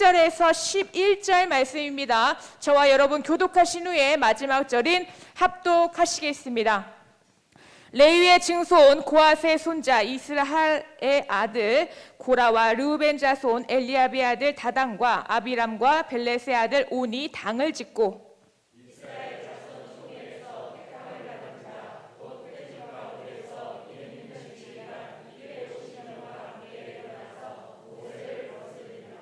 1절에서 11절 말씀입니다. 저와 여러분 교독하신 후에 마지막 절인 합독하시겠습니다. 레위의 증손 고핫의 손자 이스라엘의 아들 고라와 르우벤 자손 엘리압의 아들 다단과 아비람과 벨렛의 아들 온이 당을 짓고 이스라엘 자손 중에서 택함을 받은 자 곧 회중 가운데서 이름 있는 지휘관 이들의 오시면과 함께 일어나서 모세를 거스르니라.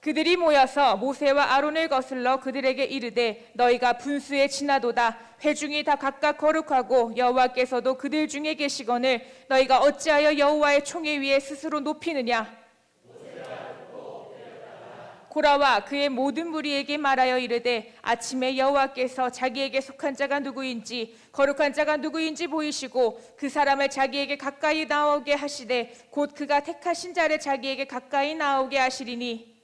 그들이 모여서 모세와 아론을 거슬러 그들에게 이르되 너희가 분수에 지나도다. 회중이 다 각각 거룩하고 여호와께서도 그들 중에 계시거늘 너희가 어찌하여 여호와의 총회 위에 스스로 높이느냐. 고라와 그의 모든 무리에게 말하여 이르되 아침에 여호와께서 자기에게 속한 자가 누구인지 거룩한 자가 누구인지 보이시고 그 사람을 자기에게 가까이 나오게 하시되 곧 그가 택하신 자를 자기에게 가까이 나오게 하시리니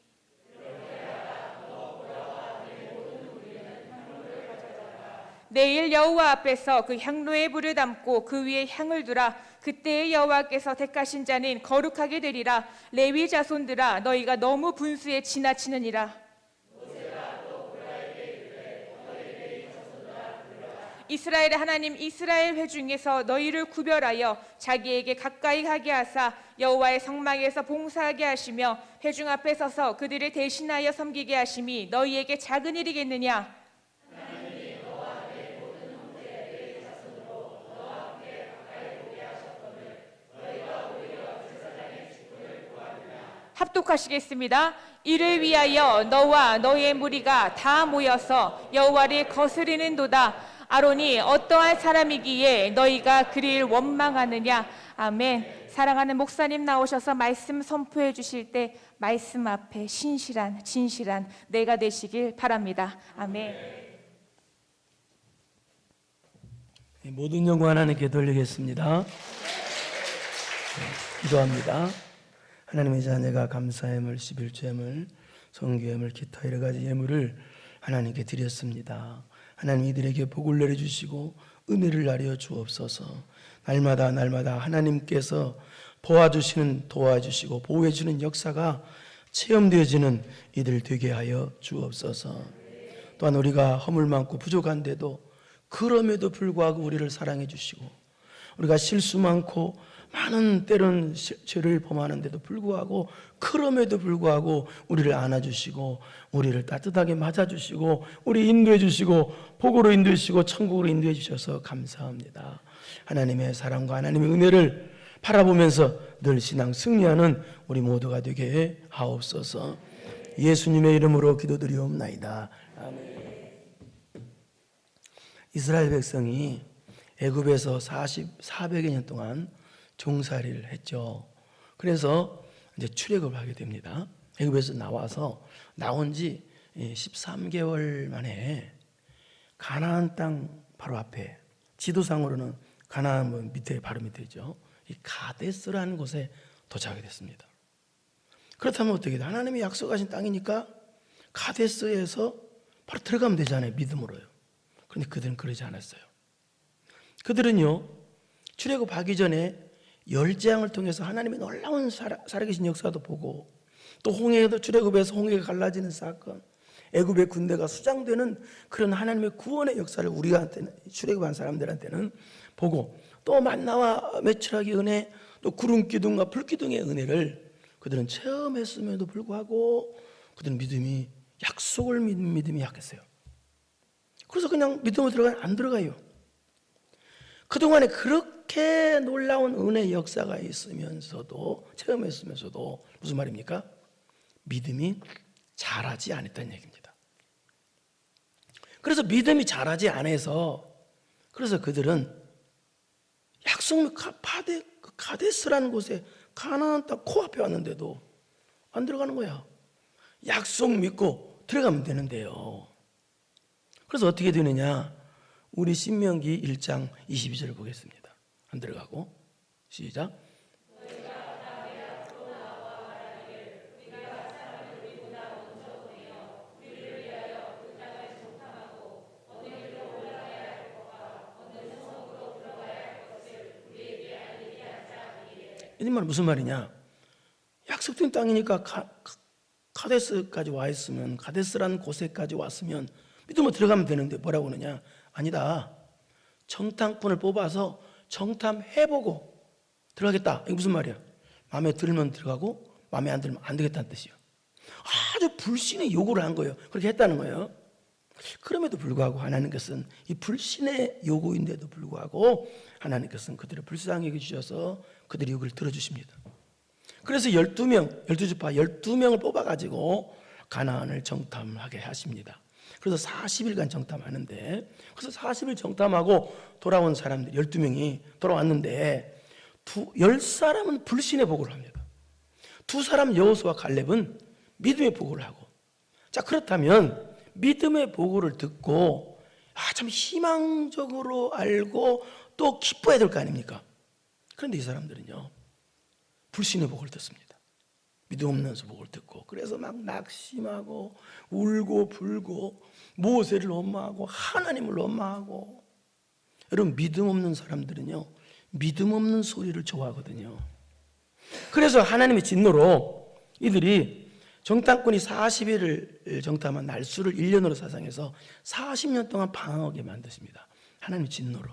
내일 여호와 앞에서 그 향로에 불을 담고 그 위에 향을 두라. 그때의 여호와께서 택하신 자는 거룩하게 되리라. 레위 자손들아 너희가 너무 분수에 지나치느니라. 이스라엘의 하나님 이스라엘 회중에서 너희를 구별하여 자기에게 가까이 하게 하사 여호와의 성막에서 봉사하게 하시며 회중 앞에 서서 그들을 대신하여 섬기게 하심이 너희에게 작은 일이겠느냐. 합독하시겠습니다. 이를 위하여 너와 너의 무리가 다 모여서 여호와를 거스르는도다. 아론이 어떠한 사람이기에 너희가 그를 원망하느냐. 아멘. 사랑하는 목사님 나오셔서 말씀 선포해 주실 때 말씀 앞에 신실한 진실한 내가 되시길 바랍니다. 아멘. 모든 영광 하나님께 돌리겠습니다. 기도합니다. 하나님의 자녀가 감사예물, 11조예물, 성교예물, 기타 여러 가지 예물을 하나님께 드렸습니다. 하나님 이들에게 복을 내려주시고 은혜를 나려 주옵소서. 날마다 하나님께서 도와주시고 보호해주는 역사가 체험되어지는 이들 되게 하여 주옵소서. 또한 우리가 허물 많고 부족한데도 그럼에도 불구하고 우리를 사랑해 주시고 우리가 실수 많고 많은 때론 죄를 범하는데도 불구하고 그럼에도 불구하고 우리를 안아주시고 우리를 따뜻하게 맞아주시고 우리 인도해 주시고 복으로 인도해 주시고 천국으로 인도해 주셔서 감사합니다. 하나님의 사랑과 하나님의 은혜를 바라보면서 늘 신앙 승리하는 우리 모두가 되게 하옵소서. 예수님의 이름으로 기도드리옵나이다. 아멘. 이스라엘 백성이 애굽에서 400여 년 동안 종살이를 했죠. 그래서 이제 출애굽을 하게 됩니다. 애굽에서 나온 지 13개월 만에 가나안 땅 바로 앞에, 지도상으로는 가나안 밑에 바로 밑에죠. 이 가데스라는 곳에 도착하게 됐습니다. 그렇다면 어떻게 돼? 하나님이 약속하신 땅이니까 가데스에서 바로 들어가면 되잖아요. 믿음으로요. 그런데 그들은 그러지 않았어요. 그들은요, 출애굽하기 전에 열재앙을 통해서 하나님의 놀라운 살아계신 역사도 보고, 또 홍해에도 출애굽에서 홍해가 갈라지는 사건, 애굽의 군대가 수장되는 그런 하나님의 구원의 역사를 우리한테는, 출애굽한 사람들한테는 보고, 또 만나와 메추라기 은혜, 또 구름 기둥과 불 기둥의 은혜를 그들은 체험했음에도 불구하고 그들은 믿음이, 약속을 믿는 믿음이 약했어요. 그래서 그냥 믿음으로 안 들어가요. 그동안에 그렇게 놀라운 은혜의 역사가 있으면서도, 체험했으면서도 무슨 말입니까? 믿음이 자라지 않았다는 얘기입니다. 그래서 믿음이 자라지 않아서, 그래서 그들은 약속 가데스라는 곳에, 가나안 땅 코앞에 왔는데도 안 들어가는 거야. 약속 믿고 들어가면 되는데요. 그래서 어떻게 되느냐? 우리 신명기 1장 22절을 보겠습니다. 안 들어가고 시작. 이 말 무슨 말이냐? 약속된 땅이니까 카데스까지 와 있으면, 카데스라는 곳에까지 왔으면 믿음으로 들어가면 되는데 뭐라고 하느냐? 아니다. 정탐꾼을 뽑아서 정탐해보고 들어가겠다. 이게 무슨 말이야? 마음에 들면 들어가고 마음에 안 들면 안 되겠다는 뜻이에요. 아주 불신의 요구를 한 거예요. 그렇게 했다는 거예요. 그럼에도 불구하고 하나님께서는 이 불신의 요구인데도 불구하고 하나님께서는 그들을 불쌍히 여겨주셔서 그들의 요구를 들어주십니다. 그래서 12명, 12지파 12명을 뽑아가지고 가나안을 정탐하게 하십니다. 그래서 40일간 정탐하는데, 그래서 40일 정탐하고 돌아온 사람들 12명이 돌아왔는데 10사람은 불신의 보고를 합니다. 2사람 여호수아 칼렙은 믿음의 보고를 하고. 자, 그렇다면 믿음의 보고를 듣고 참 희망적으로 알고 또 기뻐해야 될 거 아닙니까? 그런데 이 사람들은요, 불신의 보고를 듣습니다. 믿음 없는 보고를 듣고, 그래서 막 낙심하고 울고 불고 모세를 원망하고 하나님을 원망하고. 여러분, 믿음 없는 사람들은요, 믿음 없는 소리를 좋아하거든요. 그래서 하나님의 진노로 이들이 정탐꾼이 40일을 정탐한 날수를 1년으로 사상해서 40년 동안 방황하게 만드십니다. 하나님의 진노로.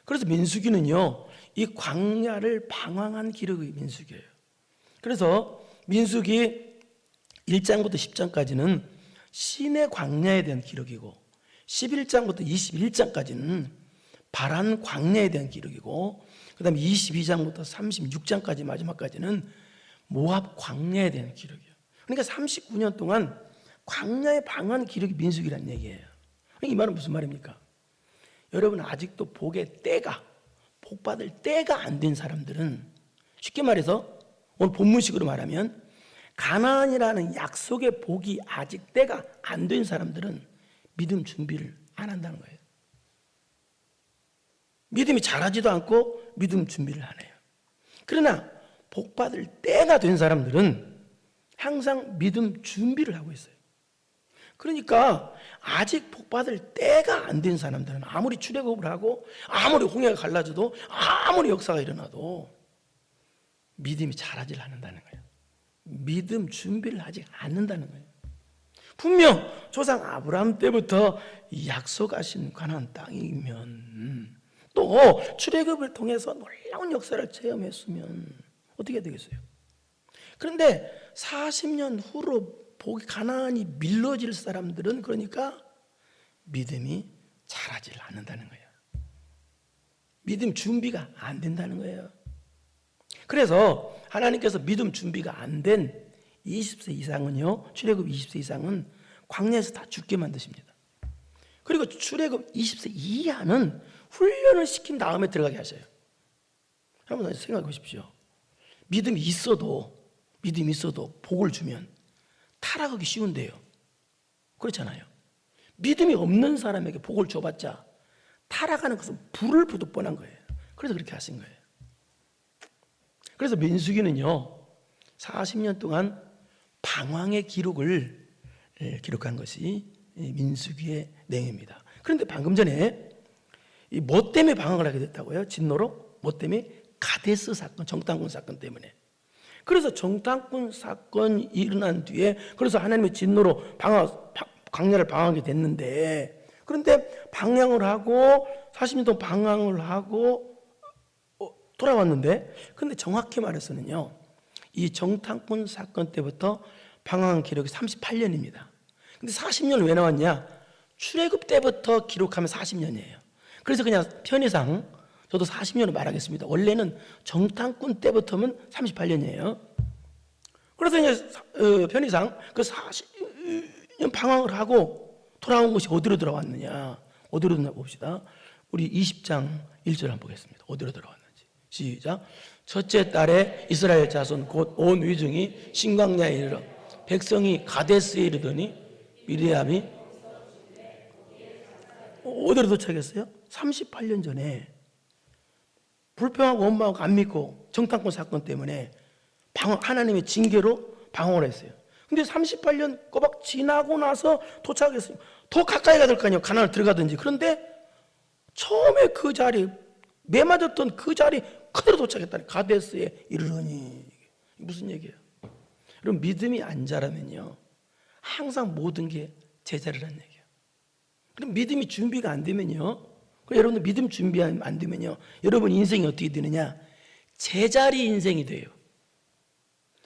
그래서 민수기는요, 이 광야를 방황한 기록의 민수기예요. 그래서 민수기 1장부터 10장까지는 신의 광야에 대한 기록이고, 11장부터 21장까지는 바란 광야에 대한 기록이고, 그 다음에 22장부터 36장까지 마지막까지는 모압 광야에 대한 기록이에요. 그러니까 39년 동안 광야에 방황한 기록이 민수기란 얘기예요. 이 말은 무슨 말입니까? 여러분, 아직도 복의 때가, 복 받을 때가 안 된 사람들은, 쉽게 말해서 오늘 본문식으로 말하면 가나안이라는 약속의 복이 아직 때가 안 된 사람들은 믿음 준비를 안 한다는 거예요. 믿음이 자라지도 않고 믿음 준비를 안 해요. 그러나 복 받을 때가 된 사람들은 항상 믿음 준비를 하고 있어요. 그러니까 아직 복 받을 때가 안 된 사람들은 아무리 출애굽을 하고 아무리 홍해가 갈라져도 아무리 역사가 일어나도 믿음이 자라질 않는다는 거예요. 믿음 준비를 하지 않는다는 거예요. 분명 조상 아브라함 때부터 약속하신 가나안 땅이면, 또 출애굽을 통해서 놀라운 역사를 체험했으면 어떻게 되겠어요? 그런데 40년 후로 복이 가나안이 밀러질 사람들은, 그러니까 믿음이 자라질 않는다는 거예요. 믿음 준비가 안 된다는 거예요. 그래서 하나님께서 믿음 준비가 안 된 20세 이상은요, 출애굽 20세 이상은 광야에서 다 죽게 만드십니다. 그리고 출애굽 20세 이하는 훈련을 시킨 다음에 들어가게 하셔요. 한번 생각해 보십시오. 믿음이 있어도 복을 주면 타락하기 쉬운데요. 그렇잖아요. 믿음이 없는 사람에게 복을 줘봤자 타락하는 것은 불을 보듯 뻔한 거예요. 그래서 그렇게 하신 거예요. 그래서 민수기는요, 40년 동안 방황의 기록을 기록한 것이 민수기의 내용입니다. 그런데 방금 전에 뭐 때문에 방황을 하게 됐다고요? 진노로? 뭐 때문에? 가데스 사건, 정탐꾼 사건 때문에. 그래서 정탐꾼 사건이 일어난 뒤에, 그래서 하나님의 진노로 광야를 방황하게 됐는데, 그런데 방황을 하고 40년 동안 방황을 하고 돌아왔는데, 근데 정확히 말해서는요, 이 정탐꾼 사건 때부터 방황한 기록이 38년입니다. 근데 40년은 왜 나왔냐? 출애굽 때부터 기록하면 40년이에요. 그래서 그냥 편의상 저도 40년을 말하겠습니다. 원래는 정탐꾼 때부터면 38년이에요. 그래서 이제 편의상 그 40년 방황을 하고 돌아온 곳이 어디로 돌아왔느냐? 어디로 돌아왔나 봅시다. 우리 20장 1절 한번 보겠습니다. 어디로 돌아왔는지. 시작. 첫째 달에 이스라엘 자손 곧 온 위중이 신광야에 이르러 백성이 가데스에 이르더니 미리암이 어디로 도착했어요? 38년 전에 불평하고 원망하고 안 믿고 정탐꾼 사건 때문에 하나님의 징계로 방황을 했어요. 근데 38년 꼬박 지나고 나서 도착했어요. 더 가까이 가야 될 거 아니에요. 가나안을 들어가든지. 그런데 처음에 그 자리, 매 맞았던 그 자리 그대로 도착했다니. 가데스에 이르러니. 무슨 얘기예요? 그럼 믿음이 안 자라면요, 항상 모든 게 제자리라는 얘기예요. 그럼 믿음이 준비가 안 되면요, 그럼 여러분들 믿음 준비 안 되면요, 여러분 인생이 어떻게 되느냐? 제자리 인생이 돼요.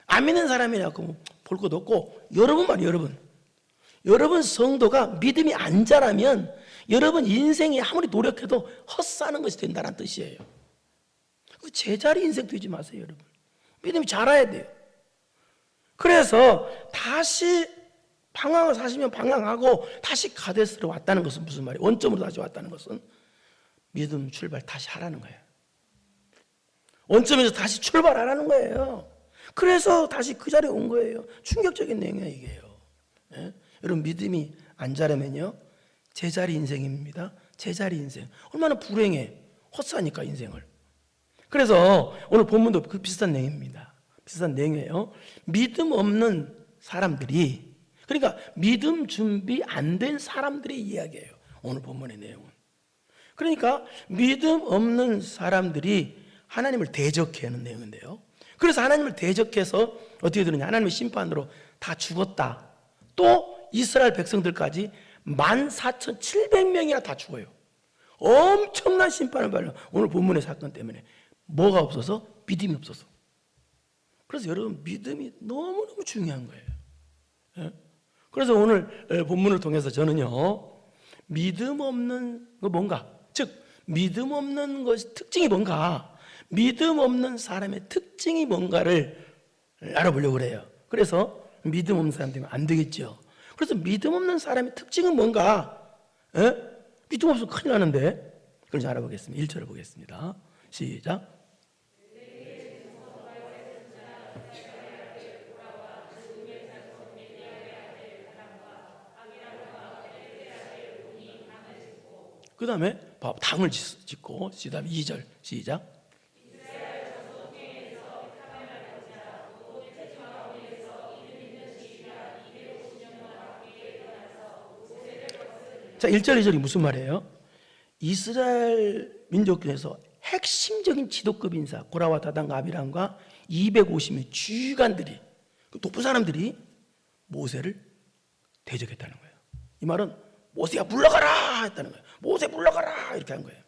안 믿는 사람이라고 볼 것도 없고, 여러분 말이에요. 여러분 성도가 믿음이 안 자라면 여러분 인생이 아무리 노력해도 헛사는 것이 된다는 뜻이에요. 제자리 인생 되지 마세요, 여러분. 믿음이 자라야 돼요. 그래서 다시 방황을 사시면 방황하고 다시 가데스로 왔다는 것은 무슨 말이에요? 원점으로 다시 왔다는 것은 믿음 출발 다시 하라는 거예요. 원점에서 다시 출발하라는 거예요. 그래서 다시 그 자리에 온 거예요. 충격적인 내용이에요, 이게요. 예? 여러분 믿음이 안 자라면요, 제자리 인생입니다. 제자리 인생. 얼마나 불행해. 헛사니까 인생을. 그래서 오늘 본문도 그 비슷한 내용입니다. 비슷한 내용이에요. 믿음 없는 사람들이, 그러니까 믿음 준비 안 된 사람들의 이야기예요, 오늘 본문의 내용은. 그러니까 믿음 없는 사람들이 하나님을 대적해 하는 내용인데요, 그래서 하나님을 대적해서 어떻게 되느냐, 하나님의 심판으로 다 죽었다. 또 이스라엘 백성들까지 14,700명이나 다 죽어요. 엄청난 심판을 받는 오늘 본문의 사건 때문에. 뭐가 없어서? 믿음이 없어서. 그래서 여러분 믿음이 너무너무 중요한 거예요. 예? 그래서 오늘 본문을 통해서 저는요, 믿음 없는 거 뭔가, 즉 믿음 없는 것의 특징이 뭔가, 믿음 없는 사람의 특징이 뭔가를 알아보려고 그래요. 그래서 믿음 없는 사람 되면 안 되겠죠. 그래서 믿음 없는 사람의 특징은 뭔가? 에? 믿음 없으면 큰일 나는데. 그래서 알아보겠습니다. 1절을 보겠습니다. 시작. 그 다음에 당을 짓고, 그 다음에 2절 시작. 자, 1절 2절이 무슨 말이에요? 이스라엘 민족 중에서 핵심적인 지도급 인사 고라와 다단과 아비람과 250명 주관들이, 높은 사람들이 모세를 대적했다는 거예요. 이 말은 모세야 물러가라 했다는 거예요. 모세 물러가라 이렇게 한 거예요.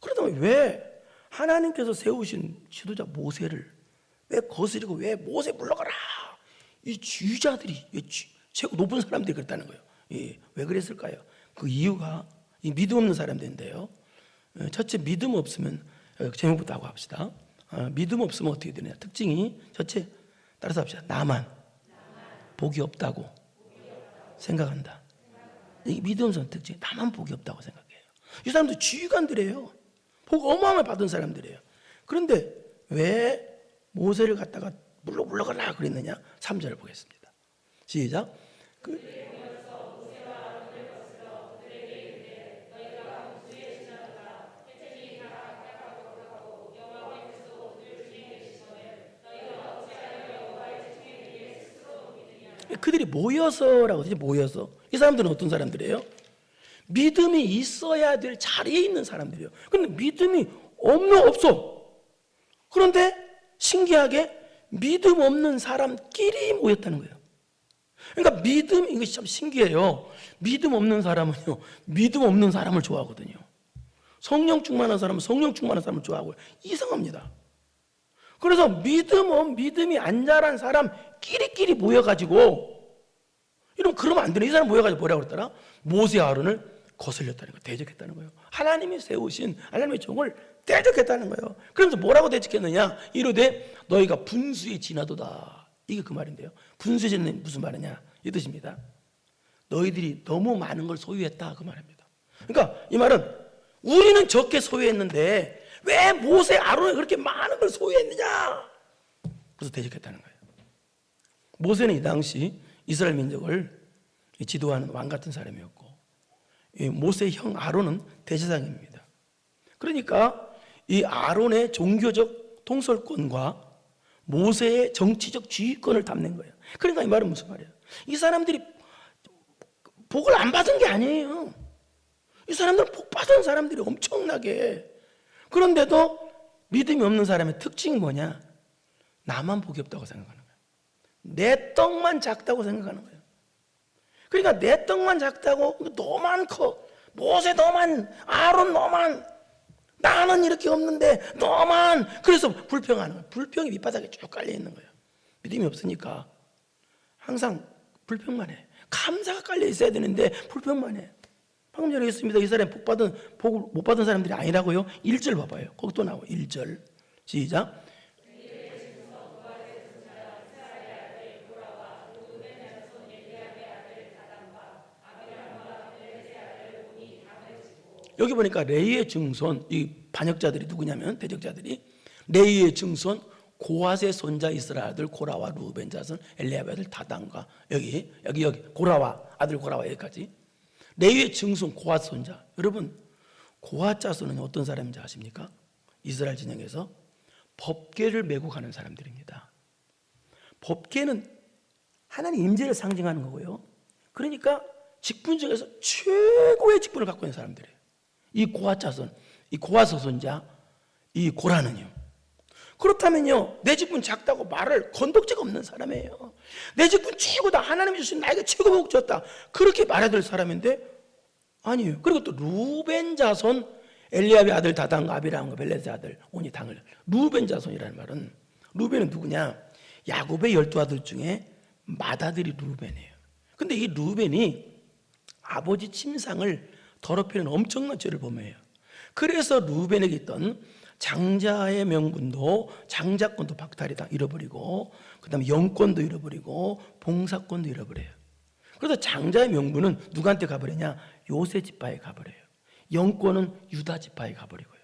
그러다면 왜 하나님께서 세우신 지도자 모세를 왜 거스리고 왜 모세 물러가라, 이 주자들이, 최고 높은 사람들이 그랬다는 거예요. 왜 그랬을까요? 그 이유가 이 믿음 없는 사람들인데요, 첫째, 믿음 없으면, 제목부터 하고 합시다. 믿음 없으면 어떻게 되느냐, 특징이 첫째, 따라서 합시다. 나만 복이 없다고 생각한다. 이 믿음 없는 특징이 나만 복이 없다고 생각해요. 이 사람들 지휘관들이에요. 복 어마어마하게 받은 사람들이에요. 그런데 왜 모세를 갖다가 물러가라 그랬느냐? 3절을 보겠습니다. 시작. 그들이 모여서라고 하죠. 모여서. 이 사람들은 어떤 사람들이에요? 믿음이 있어야 될 자리에 있는 사람들이에요. 근데 믿음이 없어. 그런데 신기하게 믿음 없는 사람끼리 모였다는 거예요. 그러니까 이것이 참 신기해요. 믿음 없는 사람은요, 믿음 없는 사람을 좋아하거든요. 성령 충만한 사람은 성령 충만한 사람을 좋아하고요. 이상합니다. 그래서 믿음이 안 자란 사람끼리 모여가지고, 그러면 안 되네. 이 사람 모여가지고 뭐라고 그랬더라? 모세 아론을 거슬렸다는 거예요. 대적했다는 거예요. 하나님이 세우신 하나님의 종을 대적했다는 거예요. 그러면서 뭐라고 대적했느냐? 이르되 너희가 분수에 지나도다. 이게 그 말인데요. 분수에 지나는 무슨 말이냐? 이 뜻입니다. 너희들이 너무 많은 걸 소유했다, 그 말입니다. 그러니까 이 말은 우리는 적게 소유했는데 왜 모세 아론이 그렇게 많은 걸 소유했느냐? 그래서 대적했다는 거예요. 모세는 이 당시 이스라엘 민족을 지도하는 왕 같은 사람이었고, 모세의 형 아론은 대제사장입니다. 그러니까 이 아론의 종교적 통솔권과 모세의 정치적 지휘권을 담는 거예요. 그러니까 이 말은 무슨 말이에요? 이 사람들이 복을 안 받은 게 아니에요. 이 사람들은 복 받은 사람들이 엄청나게. 그런데도 믿음이 없는 사람의 특징이 뭐냐? 나만 복이 없다고 생각하는 거예요. 내 떡만 작다고 생각하는 거예요. 그러니까 내 떡만 작다고, 너만 커, 모세 너만, 아론 너만, 나는 이렇게 없는데 너만. 그래서 불평하는 거예요. 불평이 밑바닥에 쭉 깔려 있는 거예요. 믿음이 없으니까 항상 불평만 해. 감사가 깔려 있어야 되는데 불평만 해. 방금 전에 했습니다. 이 사람이 복을 못 받은 사람들이 아니라고요. 1절 봐봐요. 거기 또 나와. 1절 시작. 여기 보니까 레위의 증손, 이 반역자들이 누구냐면 대적자들이 레위의 증손 고핫의 손자 이스라엘 아들 고라와 루벤 자손 엘리압의 아들 다단과 여기 고라와 아들 고라와 여기까지 레위의 증손 고핫 손자. 여러분 고핫 자손은 어떤 사람인지 아십니까? 이스라엘 진영에서 법궤를 메고 가는 사람들입니다. 법궤는 하나님 임재를 상징하는 거고요. 그러니까 직분 중에서 최고의 직분을 갖고 있는 사람들이에요. 이 고핫 자손, 이 고핫 서손자, 이 고라는요. 그렇다면요, 내 직분 작다고 말을 건덕지가 없는 사람이에요. 내 직분 최고다, 하나님이 주신 나에게 최고 복 줬다, 그렇게 말해야 될 사람인데 아니에요. 그리고 또 루벤 자손, 엘리압의 아들 다단과 아비람과 벨렛의 아들 오니 당을. 루벤 자손이라는 말은, 루벤은 누구냐? 야곱의 12아들 중에 맏아들이 루벤이에요. 근데 이 루벤이 아버지 침상을 더럽히는 엄청난 죄를 범해요. 그래서 루벤에게 있던 장자의 명분도, 장자권도 박탈이 잃어버리고, 그 다음에 영권도 잃어버리고, 봉사권도 잃어버려요. 그래서 장자의 명분은 누구한테 가버리냐? 요셉 지파에 가버려요. 영권은 유다 지파에 가버리고요.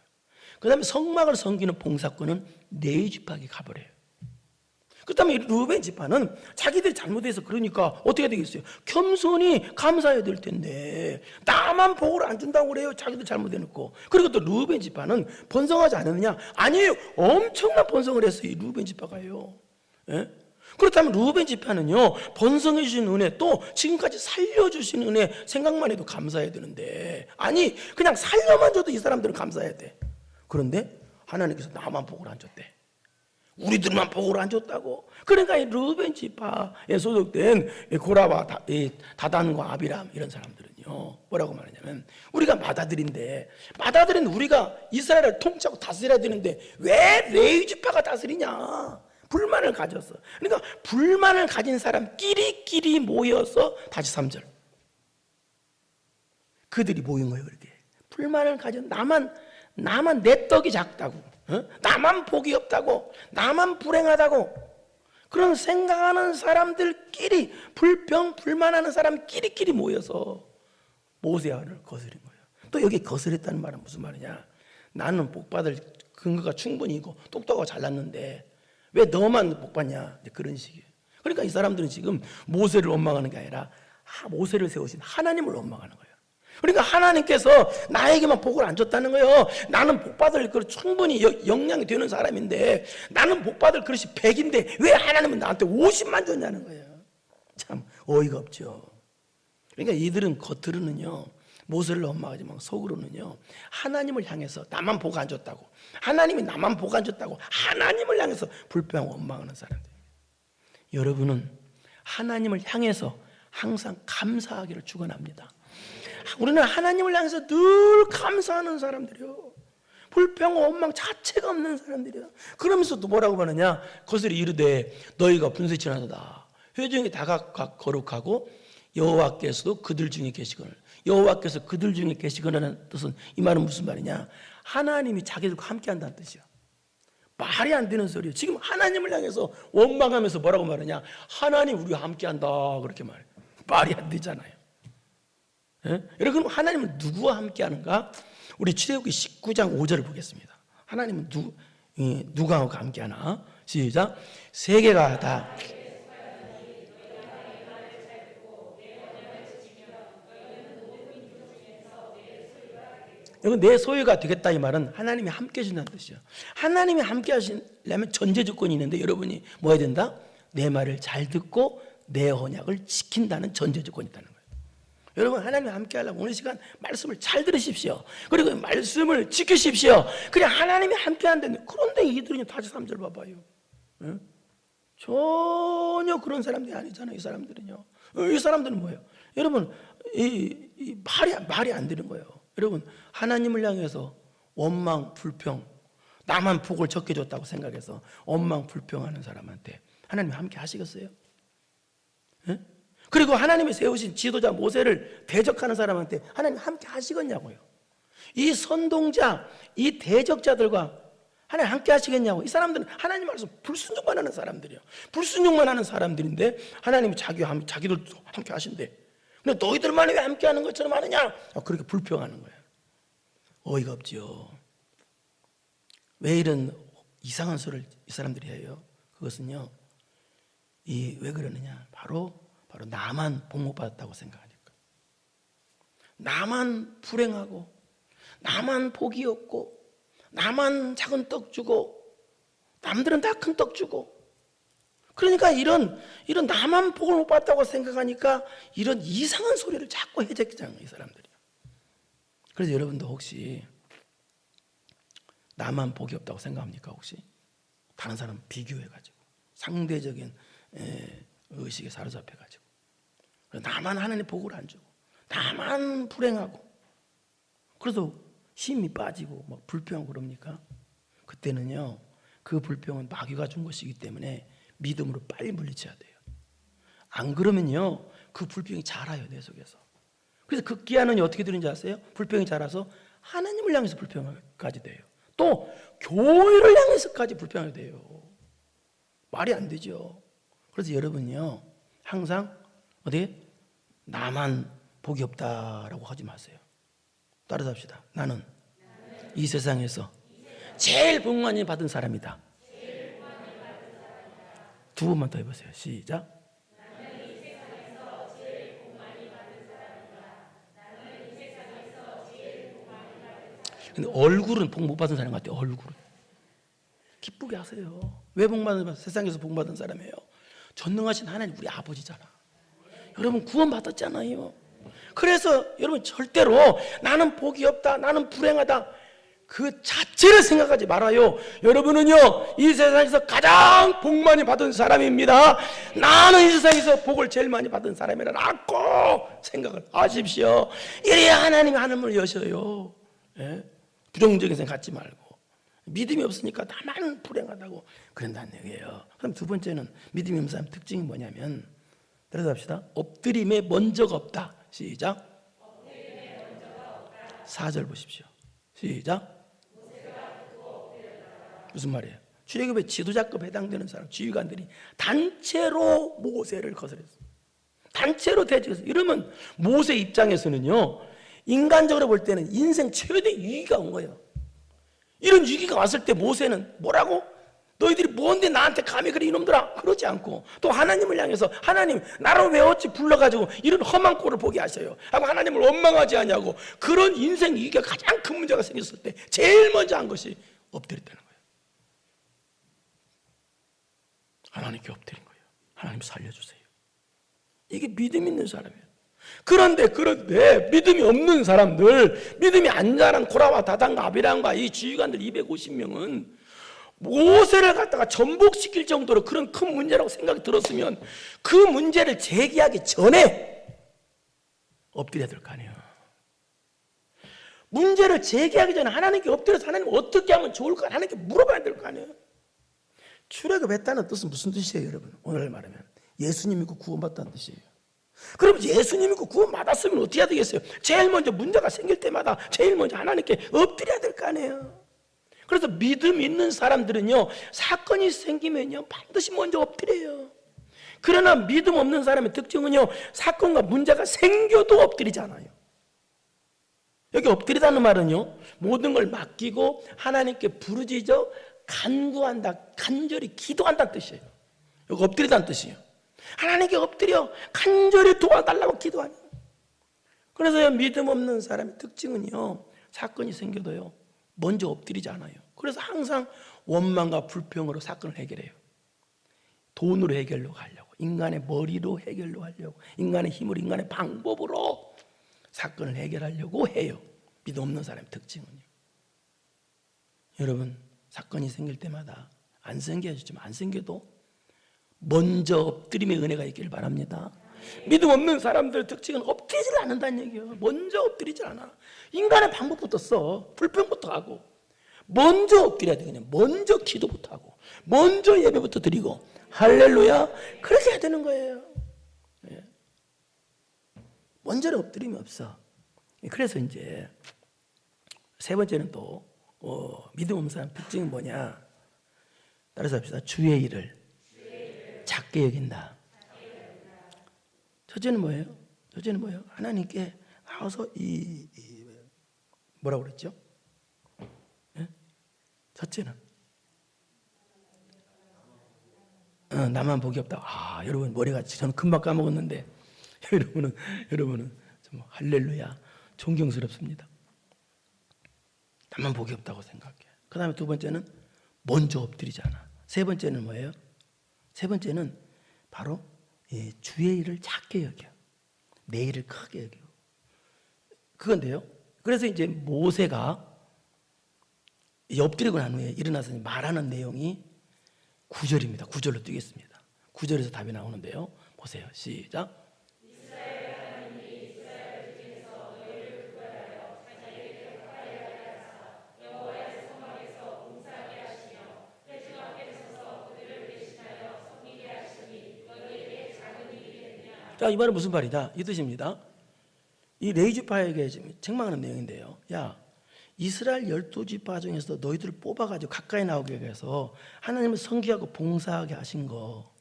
그 다음에 성막을 섬기는 봉사권은 레위 지파에게 가버려요. 그 다음에 루벤 지파는 자기들이 잘못해서 그러니까 어떻게 되겠어요? 겸손히 감사해야 될 텐데 나만 복을 안 준다고 그래요. 자기들 잘못해놓고. 그리고 또 루벤 지파는 번성하지 않았느냐? 아니에요. 엄청난 번성을 했어요. 이 루벤 지파가요. 예? 그렇다면 루벤 지파는요, 번성해 주신 은혜, 또 지금까지 살려주신 은혜 생각만 해도 감사해야 되는데, 아니 그냥 살려만 줘도 이 사람들은 감사해야 돼. 그런데 하나님께서 나만 복을 안 줬대. 우리들만 복을 안 줬다고. 그러니까 이 루벤 지파에 소속된 고라와 다단과 아비람 이런 사람들은요, 뭐라고 말하냐면, 우리가 맏아들인데 우리가 이스라엘을 통치하고 다스려야 되는데 왜 레위 지파가 다스리냐? 불만을 가졌어. 그러니까 불만을 가진 사람끼리 모여서, 다시 3절, 그들이 모인 거예요. 그렇게 불만을 가진, 나만 내 떡이 작다고, 나만 복이 없다고, 나만 불행하다고, 그런 생각하는 사람들끼리, 불만하는 사람끼리 모여서 모세아를 거스린 거예요. 또 여기 거스렸다는 말은 무슨 말이냐? 나는 복받을 근거가 충분히 있고 똑똑하고 잘났는데 왜 너만 복받냐? 그런 식이에요. 그러니까 이 사람들은 지금 모세를 원망하는 게 아니라 모세를 세우신 하나님을 원망하는 거예요. 그러니까 하나님께서 나에게만 복을 안 줬다는 거예요. 나는 복받을 그릇 충분히 역량이 되는 사람인데, 나는 복받을 그릇이 100인데 왜 하나님은 나한테 50만 줬냐는 거예요. 참 어이가 없죠. 그러니까 이들은 겉으로는요 모세를 원망하지만 속으로는요 하나님을 향해서 나만 복 안 줬다고, 하나님이 나만 복 안 줬다고 하나님을 향해서 불평하고 원망하는 사람들입니다. 여러분은 하나님을 향해서 항상 감사하기를 축원합니다. 우리는 하나님을 향해서 늘 감사하는 사람들이요, 불평과 원망 자체가 없는 사람들이요. 그러면서도 뭐라고 말하냐? 거슬이 이르되 너희가 분쇄 지나도다. 회중이 다 거룩하고 여호와께서도 그들 중에 계시거늘. 여호와께서 그들 중에 계시거라는 뜻은, 이 말은 무슨 말이냐? 하나님이 자기들과 함께 한다는 뜻이야. 말이 안 되는 소리예요. 지금 하나님을 향해서 원망하면서 뭐라고 말하냐? 하나님 우리와 함께 한다, 그렇게 말해요. 말이 안 되잖아요. 예? 여러분, 하나님은 누구와 함께 하는가? 우리 출애굽기 19장 5절을 보겠습니다. 하나님은 누구와 함께 하나? 시작. 세계가 다 여기 내 소유가 되겠다, 이 말은 하나님이 함께 해준다는 뜻이에요. 하나님이 함께 하시려면 전제 조건이 있는데, 여러분이 뭐 해야 된다? 내 말을 잘 듣고 내 언약을 지킨다는 전제 조건이 있다는 거예요. 여러분, 하나님과 함께 하려면 오늘 시간 말씀을 잘 들으십시오. 그리고 말씀을 지키십시오. 그냥 하나님이 함께 한다는데, 그런데 이들이 다시 3절 봐봐요. 응? 전혀 그런 사람들이 아니잖아요. 이 사람들은요. 이 사람들은 뭐예요? 여러분, 말이 안 되는 거예요. 여러분, 하나님을 향해서 원망, 불평, 나만 복을 적게 줬다고 생각해서 원망, 불평하는 사람한테 하나님 함께 하시겠어요? 예? 그리고 하나님이 세우신 지도자 모세를 대적하는 사람한테 하나님 함께 하시겠냐고요. 이 선동자, 이 대적자들과 하나님 함께 하시겠냐고. 이 사람들은 하나님 말씀 불순종만 하는 사람들이에요. 불순종만 하는 사람들인데 하나님이 자기들도 함께 하신대. 근데 너희들만 왜 함께 하는 것처럼 하느냐? 그렇게 불평하는 거예요. 어이가 없죠. 왜 이런 이상한 소리를 이 사람들이 해요? 그것은요, 왜 그러느냐? 바로 나만 복 못 받았다고 생각하니까. 나만 불행하고, 나만 복이 없고, 나만 작은 떡 주고, 남들은 다 큰 떡 주고. 그러니까 이런 나만 복을 못 받았다고 생각하니까 이런 이상한 소리를 자꾸 해제기잖아요, 이 사람들이. 그래서 여러분도 혹시 나만 복이 없다고 생각합니까? 혹시 다른 사람 비교해가지고 상대적인 의식에 사로잡혀가지고 나만 하나님 복을 안 주고 나만 불행하고 그래서 힘이 빠지고 막 불평하고 그럽니까? 그때는요, 그 불평은 마귀가 준 것이기 때문에 믿음으로 빨리 물리쳐야 돼요. 안 그러면요, 그 불평이 자라요, 내 속에서. 그래서 극기야는 어떻게 되는지 아세요? 불평이 자라서 하나님을 향해서 불평하게 돼요. 또 교회를 향해서까지 불평하게 돼요. 말이 안 되죠. 그래서 여러분요, 항상 나만 복이 없다라고 하지 마세요. 따라서 합시다. 나는 이 세상에서 제일 복 많이 받은 사람이다. 두 번만 더 해보세요. 시작. 근데 얼굴은 복 못 받은 사람 같아요. 얼굴은 기쁘게 하세요. 왜 복 받은 세상에서 복 받은 사람이에요? 전능하신 하나님 우리 아버지잖아. 여러분 구원 받았잖아요. 그래서 여러분 절대로 나는 복이 없다, 나는 불행하다 그 자체를 생각하지 말아요. 여러분은요, 이 세상에서 가장 복 많이 받은 사람입니다. 나는 이 세상에서 복을 제일 많이 받은 사람이라고 생각을 하십시오. 이래야 하나님이 하늘을 여셔요. 예? 부정적인 생각 갖지 말고. 믿음이 없으니까 나만 불행하다고 그런다는 얘기예요. 그럼 두 번째는 믿음이 없는 사람 특징이 뭐냐면, 따라서 합시다. 엎드림에 먼저가 없다. 시작. 4절 보십시오. 시작. 무슨 말이에요? 출애굽의 지도자급 해당되는 사람, 지휘관들이 단체로 모세를 거스렸어요. 단체로 대적했어요. 이러면 모세 입장에서는요, 인간적으로 볼 때는 인생 최대 위기가 온 거예요. 이런 위기가 왔을 때 모세는 뭐라고? 너희들이 뭔데 나한테 감히 그래 이놈들아? 그러지 않고 또 하나님을 향해서 하나님 나를 왜 어찌 불러가지고 이런 험한 꼴을 보게 하셔요 하고 하나님을 원망하지 않냐고. 그런 인생 위기가 가장 큰 문제가 생겼을 때 제일 먼저 한 것이 엎드렸다는 거예요. 하나님께 엎드린 거예요. 하나님 살려주세요. 이게 믿음 있는 사람이에요. 그런데 믿음이 없는 사람들, 믿음이 안 자란 고라와 다단과 아비람과 이 지휘관들 250명은 모세를 갖다가 전복시킬 정도로 그런 큰 문제라고 생각이 들었으면 그 문제를 제기하기 전에 엎드려야 될 거 아니에요. 문제를 제기하기 전에 하나님께 엎드려서 하나님 어떻게 하면 좋을까 하나님께 물어봐야 될 거 아니에요. 출애굽했다는 뜻은 무슨 뜻이에요, 여러분? 오늘 말하면 예수님 믿고 구원받다는 뜻이에요. 그럼 예수님 믿고 구원받았으면 어떻게 해야 되겠어요? 제일 먼저 문제가 생길 때마다 제일 먼저 하나님께 엎드려야 될 거 아니에요. 그래서 믿음 있는 사람들은요, 사건이 생기면요 반드시 먼저 엎드려요. 그러나 믿음 없는 사람의 특징은요, 사건과 문제가 생겨도 엎드리지 않아요. 여기 엎드리다는 말은요, 모든 걸 맡기고 하나님께 부르짖어 간구한다, 간절히 기도한다는 뜻이에요. 여기 엎드리다는 뜻이에요. 하나님께 엎드려 간절히 도와달라고 기도하는. 그래서 믿음 없는 사람의 특징은요, 사건이 생겨도요 먼저 엎드리지 않아요. 그래서 항상 원망과 불평으로 사건을 해결해요. 돈으로 해결로 가려고, 인간의 머리로 해결로 하려고, 인간의 힘으로, 인간의 방법으로 사건을 해결하려고 해요. 믿음 없는 사람의 특징은요. 여러분, 사건이 생길 때마다 안 생겨지지만 안 생겨도 먼저 엎드림의 은혜가 있기를 바랍니다. 믿음 없는 사람들 특징은 엎드리질 않는다는 얘기예요. 먼저 엎드리질 않아. 인간의 방법부터 써. 불평부터 하고 먼저 엎드려야 돼. 그냥 먼저 기도부터 하고 먼저 예배부터 드리고 할렐루야 그렇게 해야 되는 거예요. 예. 먼저는 엎드림이 없어. 그래서 이제 세 번째는 또 믿음 없는 사람 특징이 뭐냐? 따라서 합시다. 주의 일을 작게 여긴다. 첫째는 뭐예요? 첫째는 뭐예요? 하나님께 나와서 뭐라고 그랬죠? 예? 첫째는 나만 복이 없다. 여러분 머리가 저는 금방 까먹었는데 여러분은 좀 할렐루야 존경스럽습니다. 나만 복이 없다고 생각해. 그 다음에 두 번째는 먼저 엎드리지 않아. 세 번째는 뭐예요? 세 번째는 바로 주의 일을 작게 여겨. 내 일을 크게 여겨. 그건데요. 그래서 이제 모세가 엎드리고 난 후에 일어나서 말하는 내용이 9절입니다. 9절로 뛰겠습니다. 9절에서 답이 나오는데요. 보세요. 시작. 자, 이 말은 무슨 말이다? 이 뜻입니다. 이 레위지파에게 지금 책망하는 내용인데요. 야, 이스라엘 12지파 중에서 너희들을 뽑아가지고 가까이 나오게 해서 하나님을 섬기하고 봉사하게 하신 거.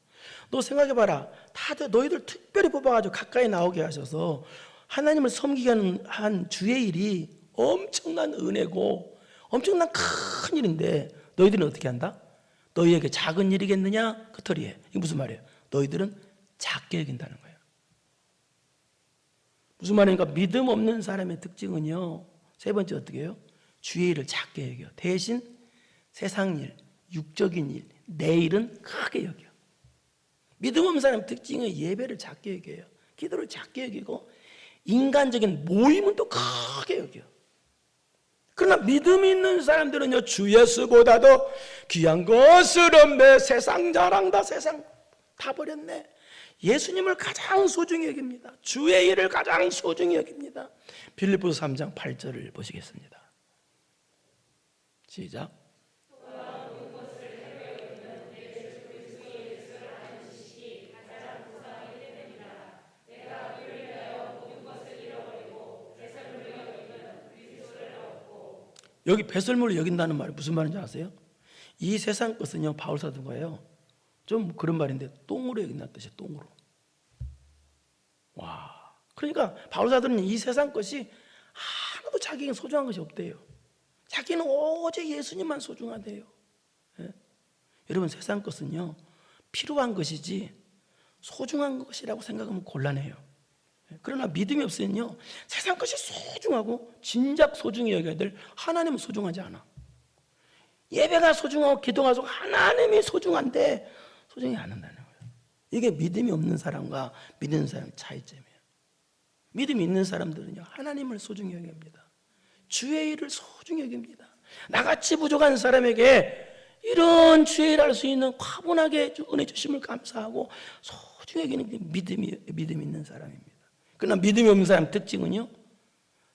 너 생각해봐라. 다들 너희들 특별히 뽑아가지고 가까이 나오게 하셔서 하나님을 섬기게 한 주의 일이 엄청난 은혜고 엄청난 큰 일인데 너희들은 어떻게 한다? 너희에게 작은 일이겠느냐? 그 터리에. 이게 무슨 말이에요? 너희들은 작게 여긴다는 거예요. 무슨 말입니까? 믿음 없는 사람의 특징은요. 세 번째 어떻게 해요? 주의 일을 작게 여겨. 대신 세상 일, 육적인 일, 내 일은 크게 여겨. 믿음 없는 사람의 특징은 예배를 작게 여겨요. 기도를 작게 여기고 인간적인 모임은 또 크게 여겨. 그러나 믿음 있는 사람들은요. 주 예수보다도 귀한 것을 없네. 세상 자랑다. 세상 다 버렸네. 예수님을 가장 소중히 여깁니다. 주의 일을 가장 소중히 여깁니다. 빌립보서 3장 8절을 보시겠습니다. 시작. 여기 배설물을 여긴다는 말이 무슨 말인지 아세요? 이 세상 것은요, 바울 사도가요, 좀 그런 말인데 똥으로 여긴다는 뜻이에요. 똥으로. 와, 그러니까 바울 사도는 이 세상 것이 하나도 자기에게 소중한 것이 없대요. 자기는 오직 예수님만 소중하대요. 예? 여러분, 세상 것은요 필요한 것이지 소중한 것이라고 생각하면 곤란해요. 예? 그러나 믿음이 없으면요 세상 것이 소중하고 진작 소중히 여겨야 될 하나님은 소중하지 않아. 예배가 소중하고 기도가 소중하고 하나님이 소중한데 소중히 안 한다는 거예요. 이게 믿음이 없는 사람과 믿는 사람의 차이점이에요. 믿음이 있는 사람들은요 하나님을 소중히 여깁니다. 주의 일을 소중히 여깁니다. 나같이 부족한 사람에게 이런 주의 일을 할 수 있는 과분하게 은혜 주심을 감사하고 소중히 여기는 게 믿음이 있는 사람입니다. 그러나 믿음이 없는 사람 특징은요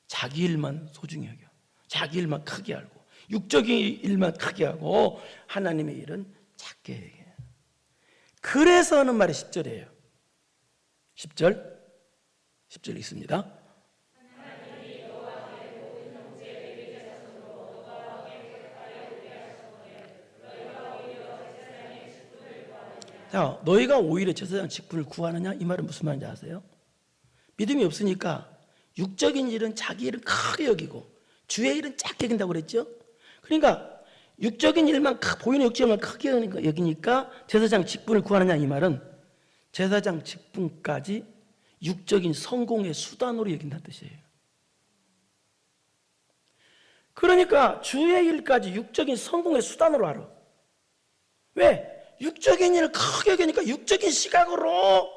자기 일만 소중히 여겨. 자기 일만 크게 알고 육적인 일만 크게 하고 하나님의 일은 작게 여겨요. 그래서 하는 말이 10절이에요. 10절 있습니다. 자, 너희가 오히려 제사장 직분을 구하느냐? 이 말은 무슨 말인지 아세요? 믿음이 없으니까 육적인 일은 자기 일은 크게 여기고 주의 일은 작게 여긴다고 그랬죠? 그러니까 육적인 일만 보이는 육적인 일만 크게 여기니까 제사장 직분을 구하느냐? 이 말은 제사장 직분까지 육적인 성공의 수단으로 여긴다는 뜻이에요. 그러니까 주의 일까지 육적인 성공의 수단으로 알아. 왜? 육적인 일을 크게 여기니까 육적인 시각으로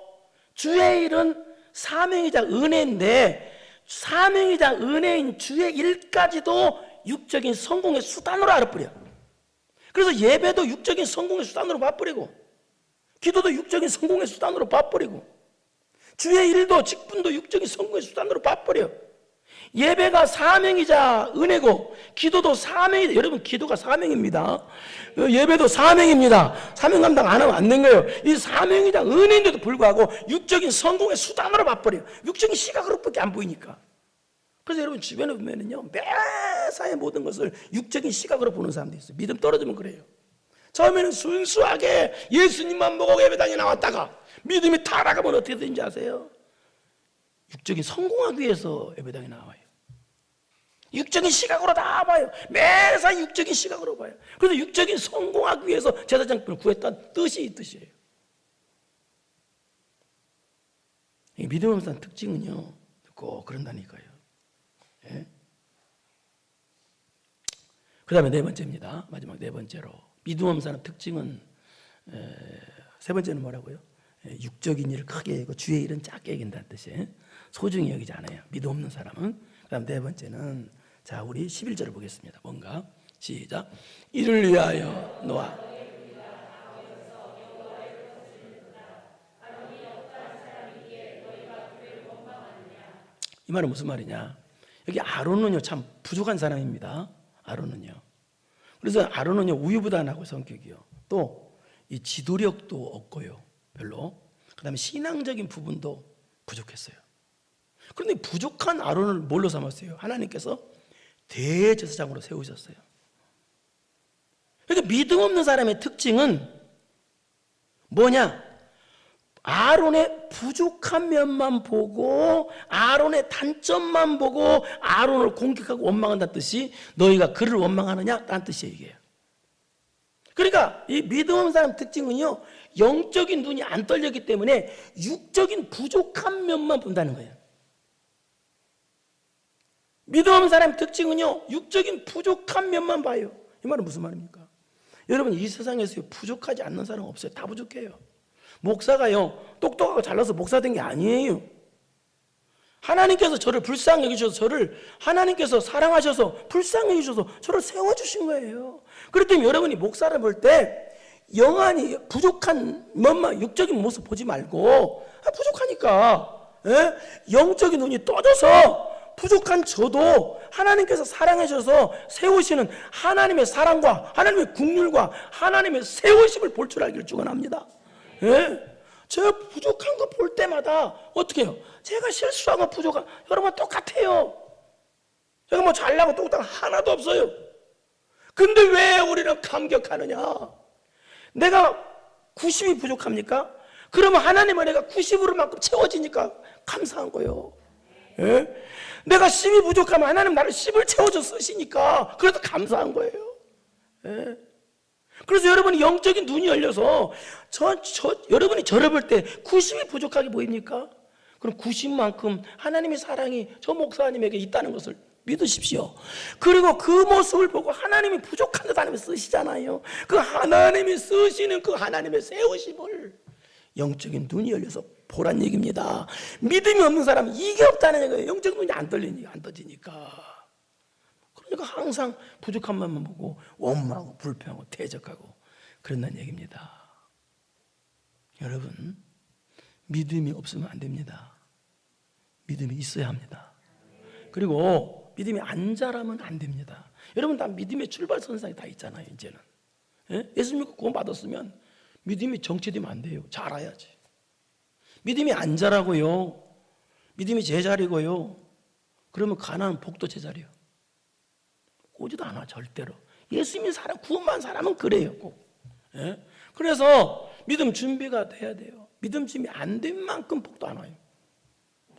주의 일은 사명이자 은혜인데 사명이자 은혜인 주의 일까지도 육적인 성공의 수단으로 알아버려. 그래서 예배도 육적인 성공의 수단으로 봐버리고 기도도 육적인 성공의 수단으로 봐버리고, 주의 일도 직분도 육적인 성공의 수단으로 봐버려. 예배가 사명이자 은혜고, 기도도 사명이다. 여러분, 기도가 사명입니다. 예배도 사명입니다. 사명 감당 안 하면 안 된 거예요. 이 사명이자 은혜인데도 불구하고 육적인 성공의 수단으로 봐버려. 육적인 시각으로밖에 안 보이니까. 그래서 여러분 주변에 보면은요, 매사의 모든 것을 육적인 시각으로 보는 사람도 있어요. 믿음 떨어지면 그래요. 처음에는 순수하게 예수님만 보고 예배당에 나왔다가 믿음이 타락하면 어떻게 되는지 아세요? 육적인 성공하기 위해서 예배당에 나와요. 육적인 시각으로 다 봐요. 매사 육적인 시각으로 봐요. 그래서 육적인 성공하기 위해서 제사장을 구했다는 뜻이 이 뜻이에요. 이 믿음 없는 사람 특징은요, 꼭 그런다니까요. 예? 그 다음에 네 번째입니다. 마지막 네 번째로, 믿음 없는 사람 특징은, 세 번째는 뭐라고요? 육적인 일을 크게 여기고 주의 일은 작게 여긴다는 뜻이에요. 소중히 여기지 않아요, 믿음 없는 사람은. 그 다음 네 번째는, 자, 우리 11절을 보겠습니다. 뭔가? 시작. 이를 위하여 놓아. 이 말은 무슨 말이냐? 여기 아론은요, 참 부족한 사람입니다. 아론은요. 그래서 아론은요, 우유부단하고 성격이요. 또 이 지도력도 없고요, 별로. 그 다음에 신앙적인 부분도 부족했어요. 그런데 부족한 아론을 뭘로 삼았어요? 하나님께서 대제사장으로 세우셨어요. 그러니까 믿음 없는 사람의 특징은 뭐냐? 아론의 부족한 면만 보고, 아론의 단점만 보고 아론을 공격하고 원망한다는 뜻이, 너희가 그를 원망하느냐? 라는 뜻이에요, 이게. 그러니까 이 믿음 없는 사람 특징은요, 영적인 눈이 안 떨렸기 때문에 육적인 부족한 면만 본다는 거예요. 믿음 없는 사람의 특징은요, 육적인 부족한 면만 봐요. 이 말은 무슨 말입니까? 여러분, 이 세상에서 부족하지 않는 사람 없어요. 다 부족해요. 목사가요, 똑똑하고 잘나서 목사 된 게 아니에요. 하나님께서 저를 불쌍히 여기셔서, 저를 하나님께서 사랑하셔서 불쌍히 여기셔서 저를 세워주신 거예요. 그렇기 때문에 여러분이 목사를 볼 때 영안이 부족한 것만, 육적인 모습 보지 말고, 부족하니까, 영적인 눈이 떠져서 부족한 저도 하나님께서 사랑하셔서 세우시는 하나님의 사랑과 하나님의 국률과 하나님의 세우심을 볼 줄 알기를 축원합니다. 제가 부족한 거 볼 때마다 어떻게 해요? 제가 실수한 거 부족한, 여러분 똑같아요. 제가 뭐 잘나고 똑똑한 하나도 없어요. 근데 왜 우리는 감격하느냐? 내가 90이 부족합니까? 그러면 하나님은 내가 90으로만큼 채워지니까 감사한 거예요. 내가 10이 부족하면 하나님 나를 10을 채워줘 쓰시니까 그래서 감사한 거예요. 그래서 여러분이 영적인 눈이 열려서 여러분이 저를 볼 때 90이 부족하게 보입니까? 그럼 90만큼 하나님의 사랑이 저 목사님에게 있다는 것을 믿으십시오. 그리고 그 모습을 보고 하나님이 부족한 것 하나님이 쓰시잖아요. 그 하나님이 쓰시는 그 하나님의 세우심을 영적인 눈이 열려서 보란 얘기입니다. 믿음이 없는 사람은 이게 없다는 얘기예요. 영적인 눈이 안 떠지니까. 그러니까 항상 부족한 것만 보고 원망하고 불평하고 대적하고 그런다는 얘기입니다. 여러분, 믿음이 없으면 안 됩니다. 믿음이 있어야 합니다. 그리고 믿음이 안 자라면 안 됩니다. 여러분, 다 믿음의 출발선상이 다 있잖아요, 이제는. 예수 믿고 구원 받았으면 믿음이 정체되면 안 돼요. 자라야지. 믿음이 안 자라고요, 믿음이 제자리고요, 그러면 가나안 복도 제자리요. 오지도 않아, 절대로. 예수 믿는 사람, 구원받은 사람은 그래요, 꼭. 그래서 믿음 준비가 돼야 돼요. 믿음 준비 안 된 만큼 복도 안 와요.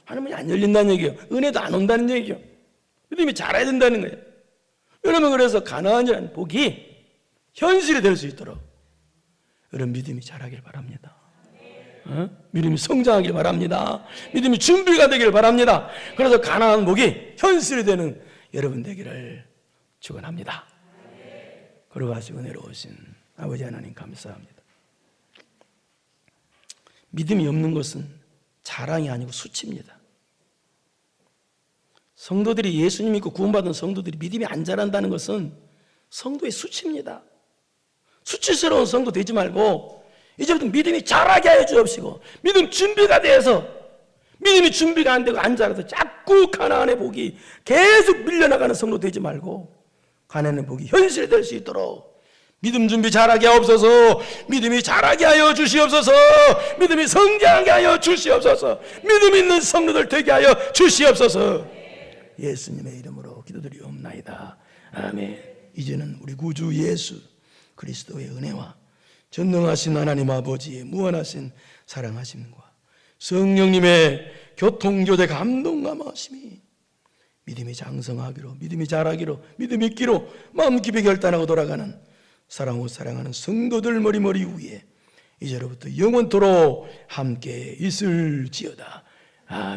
하나님이 안 열린다는 얘기예요. 은혜도 안 온다는 얘기예요. 믿음이 자라야 된다는 거예요. 여러분, 그래서 가나안이라는 복이 현실이 될 수 있도록 여러분 믿음이 자라길 바랍니다. 믿음이 성장하길 바랍니다. 믿음이 준비가 되길 바랍니다. 그래서 가나안 복이 현실이 되는 여러분 되기를 축원합니다. 거룩하시 은혜로우신 아버지 하나님 감사합니다. 믿음이 없는 것은 자랑이 아니고 수치입니다. 성도들이, 예수님 믿고 구원받은 성도들이 믿음이 안 자란다는 것은 성도의 수치입니다. 수치스러운 성도 되지 말고 이제부터 믿음이 자라게 하여 주옵시고, 믿음 준비가 돼서 믿음이 준비가 안 되고 앉아서 자꾸 가나안의 복이 계속 밀려나가는 성도 되지 말고 가나안의 복이 현실될 수 있도록 믿음 준비 잘하게 하옵소서. 믿음이 자라게 하여 주시옵소서. 믿음이 성장하게 하여 주시옵소서. 믿음 있는 성도들 되게 하여 주시옵소서. 예수님의 이름으로 기도드리옵나이다. 아멘. 이제는 우리 구주 예수 그리스도의 은혜와 전능하신 하나님 아버지의 무한하신 사랑하심과 성령님의 교통교대 감동감하심이 믿음이 장성하기로, 믿음이 자라기로, 믿음이 있기로 마음 깊이 결단하고 돌아가는 사랑하고 사랑하는 성도들 머리머리 위에 이제로부터 영원토록 함께 있을지어다. 아멘.